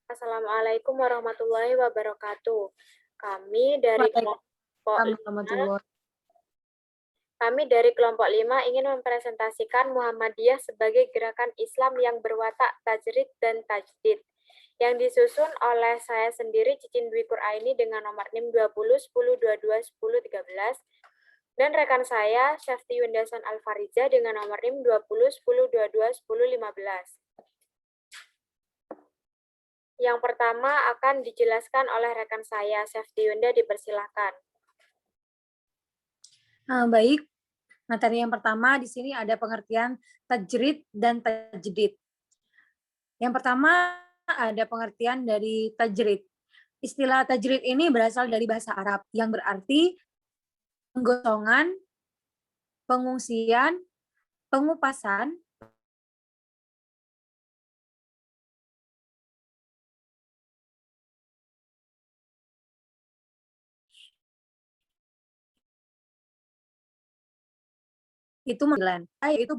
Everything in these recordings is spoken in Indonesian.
Assalamualaikum warahmatullahi wabarakatuh. Kami dari kelompok Waalaikumsalam 5, warahmatullahi. kami dari kelompok 5 ingin mempresentasikan Muhammadiyah sebagai gerakan Islam yang berwatak tajrid dan tajdid, yang disusun oleh saya sendiri Cicin Dwi Quraini dengan nomor NIM 20 10 22 10 13 dan rekan saya Syafti Yundasan Alfariza dengan nomor NIM 20 10 22 10 15. Yang pertama akan dijelaskan oleh rekan saya, Syafti Yunda, dipersilahkan. Baik, materi yang pertama di sini ada pengertian tajrid dan tajdid. Yang pertama ada pengertian dari tajrid. Istilah tajrid ini berasal dari bahasa Arab yang berarti penggosongan, pengungsian, pengupasan, itu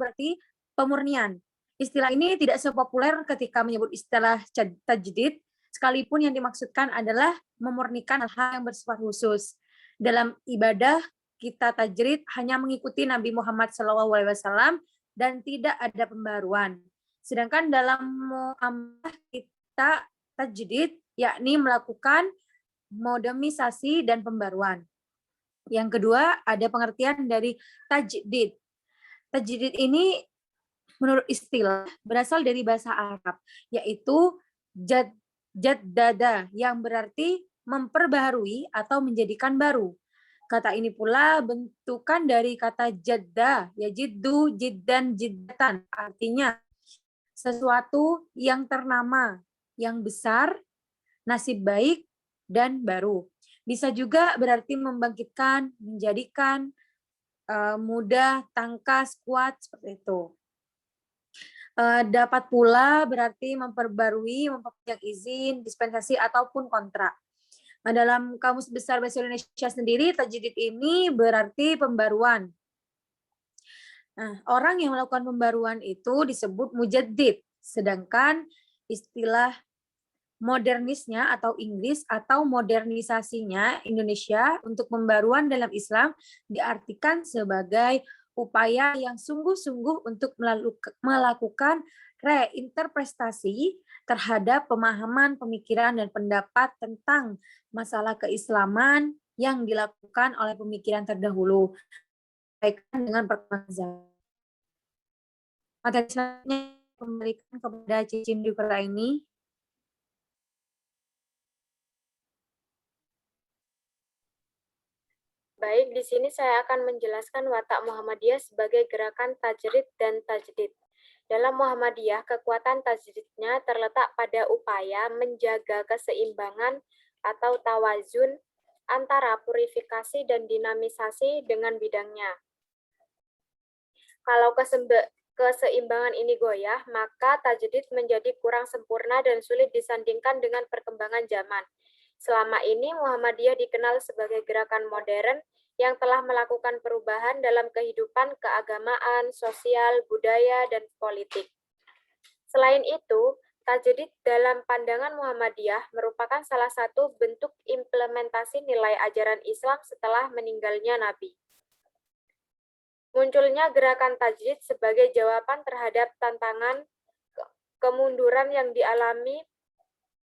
berarti pemurnian. Istilah ini tidak sepopuler ketika menyebut istilah tajdid, sekalipun yang dimaksudkan adalah memurnikan hal yang bersifat khusus. Dalam ibadah, kita tajrid hanya mengikuti Nabi Muhammad SAW dan tidak ada pembaruan. Sedangkan dalam muamalah kita tajdid, yakni melakukan modernisasi dan pembaruan. Yang kedua, ada pengertian dari tajdid. Tajdid ini menurut istilah berasal dari bahasa Arab, yaitu jaddada yang berarti memperbaharui atau menjadikan baru. Kata ini pula bentukan dari kata jadda, yajiddu, jiddan, jiddatan. Artinya sesuatu yang ternama, yang besar, nasib baik, dan baru. Bisa juga berarti membangkitkan, menjadikan, mudah, tangkas, kuat, seperti itu. Dapat pula berarti memperbarui, memperpanjang izin, dispensasi, ataupun kontrak. Nah, dalam Kamus Besar Bahasa Indonesia sendiri, tajdid ini berarti pembaruan. Nah, orang yang melakukan pembaruan itu disebut mujaddid, sedangkan istilah modernisnya atau Inggris atau modernisasinya Indonesia untuk pembaruan dalam Islam diartikan sebagai upaya yang sungguh-sungguh untuk melakukan reinterpretasi terhadap pemahaman, pemikiran, dan pendapat tentang masalah keislaman yang dilakukan oleh pemikiran terdahulu dengan perkembangan zaman. Materi selanjutnya kembalikan kepada Cicin Dukra ini. Baik, di sini saya akan menjelaskan watak Muhammadiyah sebagai gerakan tajrid dan tajdid. Dalam Muhammadiyah, kekuatan tajdidnya terletak pada upaya menjaga keseimbangan atau tawazun antara purifikasi dan dinamisasi dengan bidangnya. Kalau keseimbangan ini goyah, maka tajdid menjadi kurang sempurna dan sulit disandingkan dengan perkembangan zaman. Selama ini Muhammadiyah dikenal sebagai gerakan modern yang telah melakukan perubahan dalam kehidupan keagamaan, sosial, budaya, dan politik. Selain itu, tajdid dalam pandangan Muhammadiyah merupakan salah satu bentuk implementasi nilai ajaran Islam setelah meninggalnya Nabi. Munculnya gerakan tajdid sebagai jawaban terhadap tantangan kemunduran yang dialami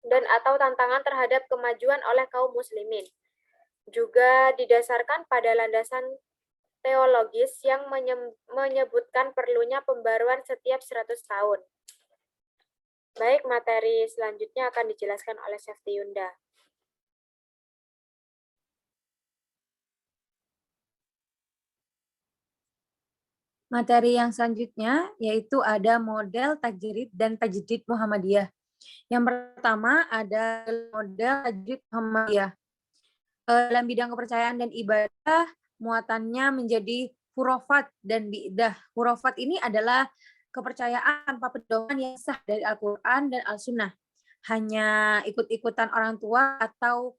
dan atau tantangan terhadap kemajuan oleh kaum muslimin. Juga didasarkan pada landasan teologis yang menyebutkan perlunya pembaruan setiap 100 tahun. Baik, materi selanjutnya akan dijelaskan oleh Syafti Yunda. Materi yang selanjutnya yaitu ada model tajrid dan tajdid Muhammadiyah. Yang pertama ada model tajdid Muhammadiyah. Dalam bidang kepercayaan dan ibadah, muatannya menjadi hurufat dan bidah. Hurufat ini adalah kepercayaan tanpa pedoman yang sah dari Al-Quran dan Al-Sunnah. Hanya ikut-ikutan orang tua atau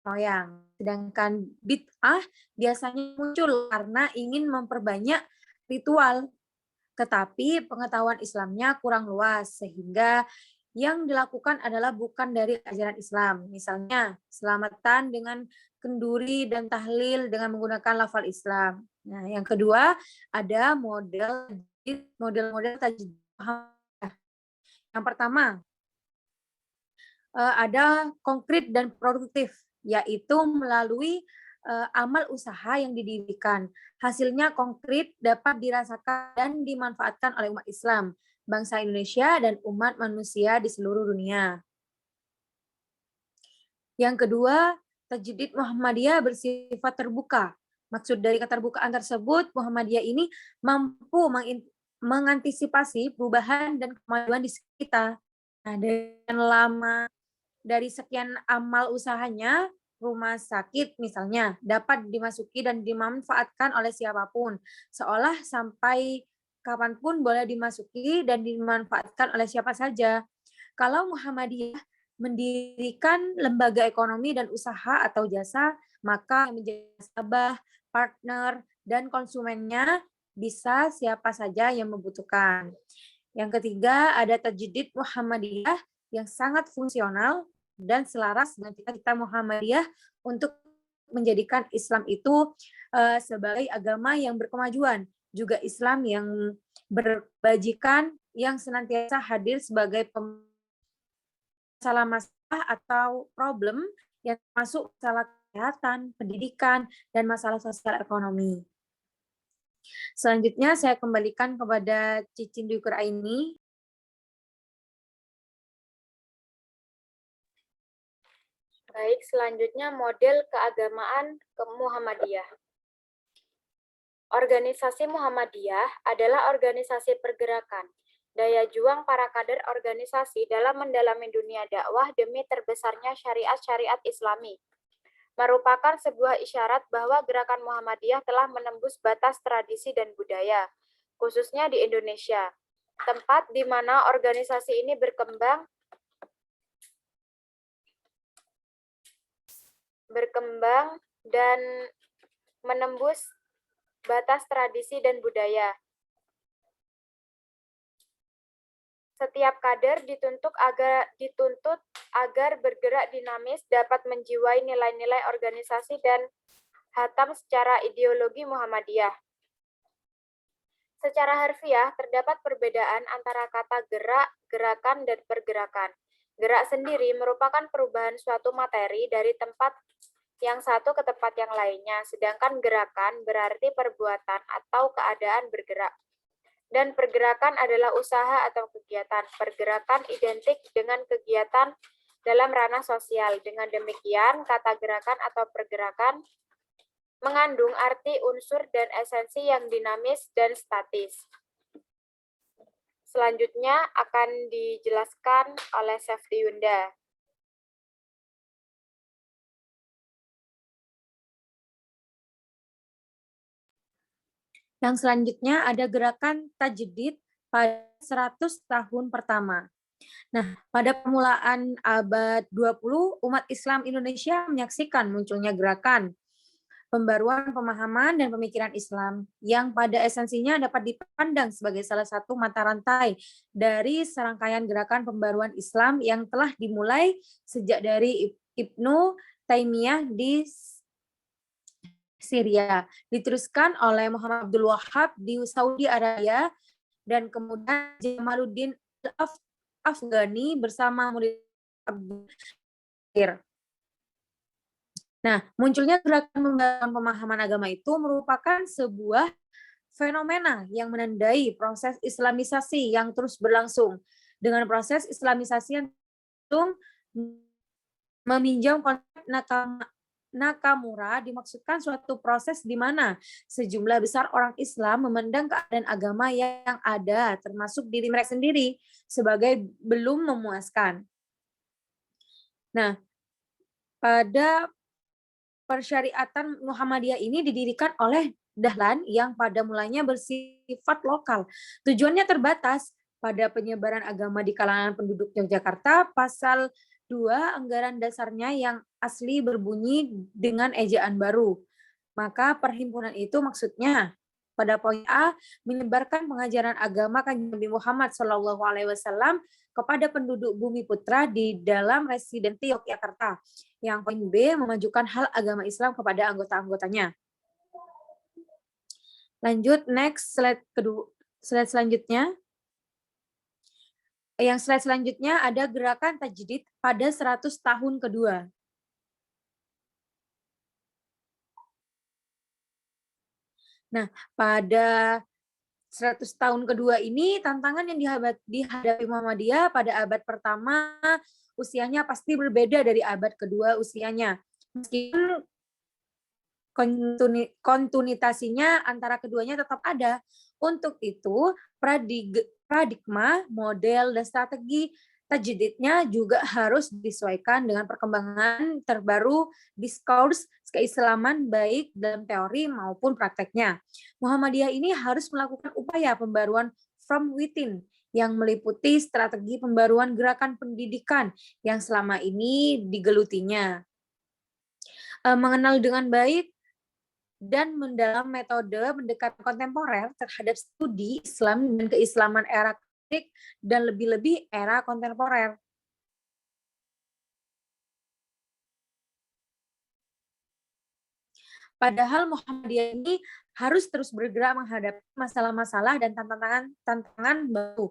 moyang. Sedangkan bid'ah biasanya muncul karena ingin memperbanyak ritual, tetapi pengetahuan Islamnya kurang luas sehingga yang dilakukan adalah bukan dari ajaran Islam. Misalnya, selamatan dengan kenduri dan tahlil dengan menggunakan lafal Islam. Nah, yang kedua ada model-model tajdid. Yang pertama, ada konkret dan produktif, yaitu melalui amal usaha yang didirikan. Hasilnya konkret dapat dirasakan dan dimanfaatkan oleh umat Islam, bangsa Indonesia, dan umat manusia di seluruh dunia. Yang kedua, tajdid Muhammadiyah bersifat terbuka. Maksud dari keterbukaan tersebut, Muhammadiyah ini mampu mengantisipasi perubahan dan kemajuan di sekitar. Nah, dengan lama dari sekian amal usahanya, rumah sakit misalnya dapat dimasuki dan dimanfaatkan oleh siapapun, seolah sampai kapanpun boleh dimasuki dan dimanfaatkan oleh siapa saja. Kalau Muhammadiyah mendirikan lembaga ekonomi dan usaha atau jasa, maka menjadi nasabah, partner, dan konsumennya bisa siapa saja yang membutuhkan. Yang ketiga, ada tajdid Muhammadiyah yang sangat fungsional dan selaras dengan cita-cita Muhammadiyah untuk menjadikan Islam itu sebagai agama yang berkemajuan, juga Islam yang berbajikan, yang senantiasa hadir sebagai masalah atau problem yang masuk masalah kesehatan, pendidikan, dan masalah sosial ekonomi. Selanjutnya saya kembalikan kepada Cicin Dwi Quraini. Baik, selanjutnya model keagamaan Muhammadiyah. Organisasi Muhammadiyah adalah organisasi pergerakan, daya juang para kader organisasi dalam mendalami dunia dakwah demi terbesarnya syariat-syariat Islami. Merupakan sebuah isyarat bahwa gerakan Muhammadiyah telah menembus batas tradisi dan budaya, khususnya di Indonesia, tempat di mana organisasi ini berkembang dan menembus batas tradisi dan budaya. Setiap kader dituntut agar bergerak dinamis, dapat menjiwai nilai-nilai organisasi dan hatam secara ideologi Muhammadiyah. Secara harfiah, terdapat perbedaan antara kata gerak, gerakan, dan pergerakan. Gerak sendiri merupakan perubahan suatu materi dari tempat yang satu ke tempat yang lainnya, sedangkan gerakan berarti perbuatan atau keadaan bergerak. Dan pergerakan adalah usaha atau kegiatan. Pergerakan identik dengan kegiatan dalam ranah sosial. Dengan demikian, kata gerakan atau pergerakan mengandung arti unsur dan esensi yang dinamis dan statis. Selanjutnya akan dijelaskan oleh Sefti Yunda. Yang selanjutnya ada gerakan tajdid pada 100 tahun pertama. Nah, pada permulaan abad 20, umat Islam Indonesia menyaksikan munculnya gerakan pembaruan pemahaman dan pemikiran Islam yang pada esensinya dapat dipandang sebagai salah satu mata rantai dari serangkaian gerakan pembaruan Islam yang telah dimulai sejak dari Ibnu Taimiyah di Syria, diteruskan oleh Muhammad Abdul Wahab di Saudi Arabia, dan kemudian Jamaluddin Afghani bersama murid Abdul. Nah, munculnya gerakan membangun pemahaman agama itu merupakan sebuah fenomena yang menandai proses islamisasi yang terus berlangsung. Dengan proses islamisasi yang meminjam konsep Nakamura dimaksudkan suatu proses di mana sejumlah besar orang Islam memandang keadaan agama yang ada, termasuk diri mereka sendiri, sebagai belum memuaskan. Nah, pada persyariatan Muhammadiyah ini didirikan oleh Dahlan yang pada mulanya bersifat lokal. Tujuannya terbatas pada penyebaran agama di kalangan penduduk Yogyakarta. Pasal 2 anggaran dasarnya yang berbunyi dengan ejaan baru. Maka perhimpunan itu maksudnya Pada poin A, menyebarkan pengajaran agama Kanjeng Nabi Muhammad SAW kepada penduduk Bumi Putra di dalam residensi Yogyakarta. Yang poin B, memajukan hal agama Islam kepada anggota-anggotanya. Lanjut, next slide kedua, slide selanjutnya. Yang slide selanjutnya ada gerakan tajdid pada 100 tahun kedua. Nah, pada 100 tahun kedua ini tantangan yang dihadapi Muhammadiyah pada abad pertama usianya pasti berbeda dari abad kedua usianya. Meskipun kontinuitasinya antara keduanya tetap ada. Untuk itu, paradigma, model, dan strategi tajdidnya juga harus disesuaikan dengan perkembangan terbaru diskurs keislaman baik dalam teori maupun prakteknya. Muhammadiyah ini harus melakukan upaya pembaruan from within yang meliputi strategi pembaruan gerakan pendidikan yang selama ini digelutinya. Mengenal dengan baik dan mendalam metode pendekatan kontemporer terhadap studi Islam dan keislaman era klasik dan lebih-lebih era kontemporer. Padahal Muhammadiyah ini harus terus bergerak menghadapi masalah-masalah dan tantangan baru.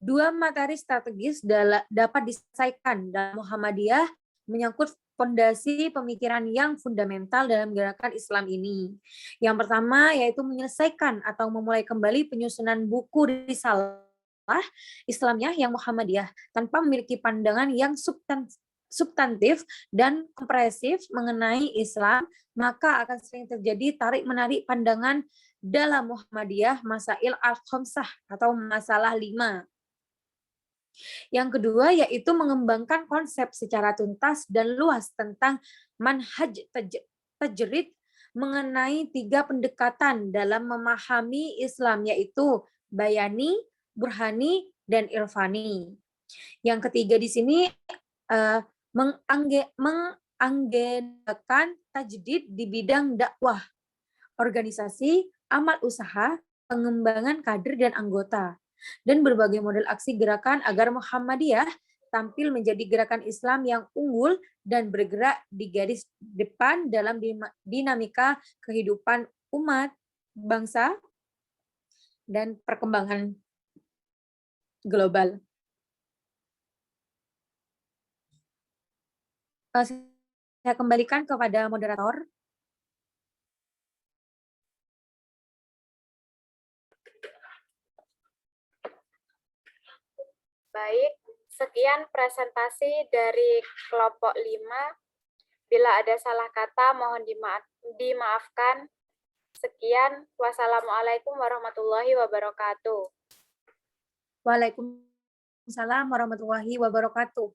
Dua materi strategis dapat diselesaikan dalam Muhammadiyah menyangkut fondasi pemikiran yang fundamental dalam gerakan Islam ini. Yang pertama yaitu menyelesaikan atau memulai kembali penyusunan buku risalah Islamiyah yang Muhammadiyah tanpa memiliki pandangan yang substantif dan kompresif mengenai Islam, maka akan sering terjadi tarik-menarik pandangan dalam Muhammadiyah Masail al-Khamsah atau masalah 5. Yang kedua yaitu mengembangkan konsep secara tuntas dan luas tentang manhaj tajrid mengenai 3 pendekatan dalam memahami Islam yaitu bayani, burhani, dan irfani. Yang ketiga di sini mengagendakan tajdid di bidang dakwah, organisasi, amal usaha, pengembangan kader dan anggota, dan berbagai model aksi gerakan agar Muhammadiyah tampil menjadi gerakan Islam yang unggul dan bergerak di garis depan dalam dinamika kehidupan umat, bangsa, dan perkembangan global. Saya kembalikan kepada moderator. Baik, sekian presentasi dari kelompok 5. Bila ada salah kata, mohon dimaafkan. Sekian, wassalamualaikum warahmatullahi wabarakatuh. Waalaikumsalam warahmatullahi wabarakatuh.